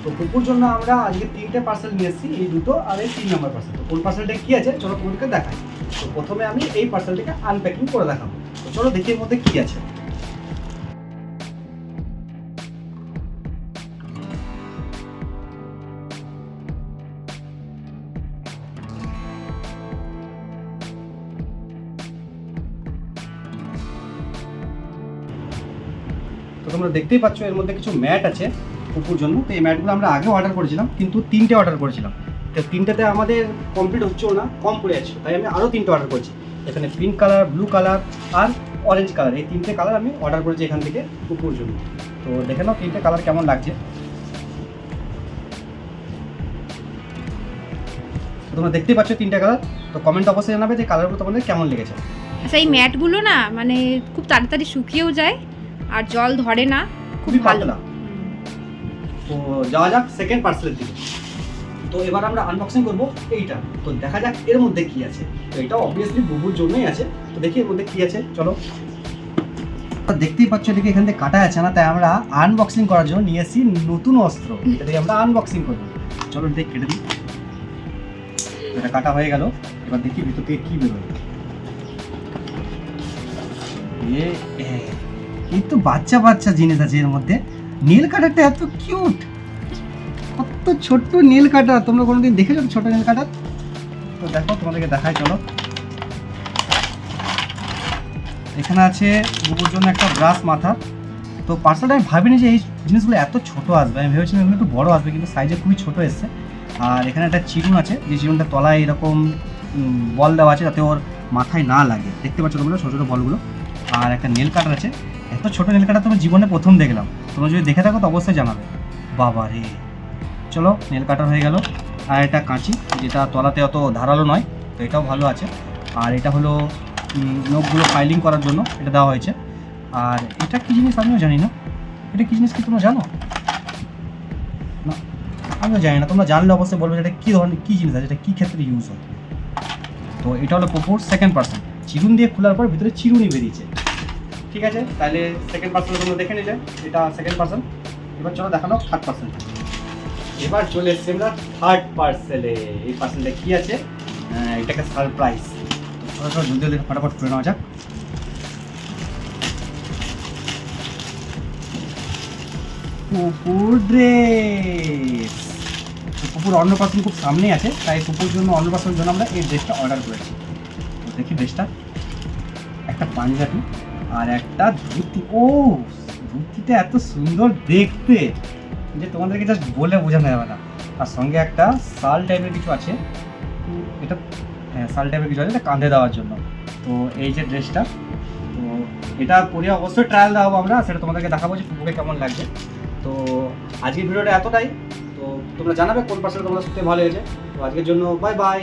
তো পুকুর জন্য আমরা আজকে 3টে পার্সেল নিয়ে এসেছি, এই দুটো আর এই 3 নম্বর পার্সেল। তো কোন পার্সেলটা কী আছে চলো তোমাদেরকে দেখাই। তো প্রথমে আমি এই পার্সেলটাকে আনপ্যাকিং করে দেখাবো। তো চলো দেখি এর মধ্যে কী আছে। তো তোমরা দেখতেই পাচ্ছ এর মধ্যে কিছু ম্যাট আছে পুকুর জন্য। তো এই ম্যাটগুলো আমরা আগে অর্ডার করেছিলাম, কিন্তু 3টে অর্ডার করেছিলাম। তো 3টেতে আমাদের কমপ্লিট হচ্ছেও না, কম পড়ে আছে, তাই আমি আরও 3টে অর্ডার করেছি। এখানে পিঙ্ক কালার, ব্লু কালার আর অরেঞ্জ কালার, এই 3টে কালার আমি অর্ডার করেছি এখান থেকে পুকুর জন্য। তো দেখে নাও 3টে কালার কেমন লাগছে। তো তোমরা দেখতেই পাচ্ছ 3টে কালার। তো কমেন্ট অবশ্যই জানাবে যে কালারগুলো তোমাদের কেমন লেগেছে। আচ্ছা, এই ম্যাটগুলো না মানে খুব তাড়াতাড়ি শুকিয়েও যায় আর জল ধরে না, খুব ভালো। তো যাওয়া যাক সেকেন্ড পার্সেলের দিকে। তো এবার আমরা আনবক্সিং করবো এইটা। তো দেখা যাক এর মধ্যে কি আছে। তো এটা অবভিয়াসলি বুবুর জন্যই আছে। তো দেখি এর মধ্যে কি আছে, চলো। দেখতেই পাচ্ছ এদিকে এখান থেকে কাটা আছে না, তাই আমরা আনবক্সিং করার জন্য নিয়ে এসেছি নতুন অস্ত্র। এটা দিয়ে আমরা আনবক্সিং করবো। চলো দেখ কেটে দিই। এটা কাটা হয়ে গেল, এবার দেখি ভিতর থেকে কি বেরোয়। এই তো বাচ্চা বাচ্চা জিনিস আছে এর মধ্যে। নীল কাটারটা এত কিউট, কত ছোট্ট নীল কাটার। তোমরা কোনোদিন দেখেছো ছোট নীল কাটার? তো দেখো তোমাদেরকে দেখাই, চলো। এখানে আছে বুবুর জন্য একটা ব্রাশ মাথা। তো পার্সেলটা আমি ভাবিনি যে এই জিনিসগুলো এত ছোট আসবে, আমি ভেবেছিলাম এগুলো একটু বড় আসবে, কিন্তু সাইজে খুবই ছোট এসছে। আর এখানে একটা চিরুন আছে, যে চিরুনটা তলায় এরকম বল দেওয়া আছে যাতে ওর মাথায় না লাগে। দেখতে পাচ্ছ তোমরা ছোটো ছোটো বলগুলো। আর একটা নেল কাটার আছে। এত ছোটো নেল কাটার তুমি জীবনে প্রথম দেখলাম। তোমরা যদি দেখে থাকো তো অবশ্যই জানাবে। বাবা রে, চলো নেল কাটার হয়ে গেল। আর এটা কাঁচি, যেটা তলাতে অত ধারালো নয়, তো এটাও ভালো আছে। আর এটা হলো নখগুলো ফাইলিং করার জন্য এটা দেওয়া হয়েছে। আর এটা কী জিনিস আমিও জানি না। এটা কী জিনিস কি তোমরা জানো? না, আমিও জানি না। তোমরা জানলে অবশ্যই বলবে এটা কী ধরনের কী জিনিস আছে, এটা কী ক্ষেত্রে ইউজ হয়। তো এটা হলো পুকুর সেকেন্ড পার্সন। চিরুন দিয়ে খোলার পর ভিতরে চিরুনি বেরিয়েছে। ঠিক আছে, তাহলে সেকেন্ড পার্সেল তোমরা দেখে নিলে, এটা সেকেন্ড পার্সন। এবার চলো দেখানো থার্ড পার্সেল। এবার চলে এসছে আমরা থার্ড পার্সেলে। এই পার্সেলটা কী আছে? এটাকে সারপ্রাইজ। চলো চলো জলদি জলদি ফটাফট করে নেওয়া যাক। পুকুর ড্রেস। পুকুর অন্নপ্রাশন খুব সামনেই আছে, তাই পুকুর জন্য অন্নপ্রাশনের জন্য আমরা এই ড্রেসটা অর্ডার করেছি। তো দেখি ড্রেসটা, একটা পাঞ্জাবি আর একটা ধুতি। ও, ধুতিটা এত সুন্দর দেখতে যে তোমাদেরকে জাস্ট বলে বোঝানো যাবে না। আর সঙ্গে একটা শাল টাইপের কিছু আছে, এটা হ্যাঁ শাল টাইপের কিছু আছে, এটা কাঁধে দেওয়ার জন্য। তো এই যে ড্রেসটা, তো এটা পরে অবশ্যই ট্রায়াল দেওয়াবো আমরা, সেটা তোমাদেরকে দেখাবো যে পুকুরে কেমন লাগছে। তো আজকের ভিডিওটা এতটাই। তো তোমরা জানাবে কোন পার্সেল তোমরা সত্যি ভালো লেগেছে। তো আজকের জন্য বাই বাই।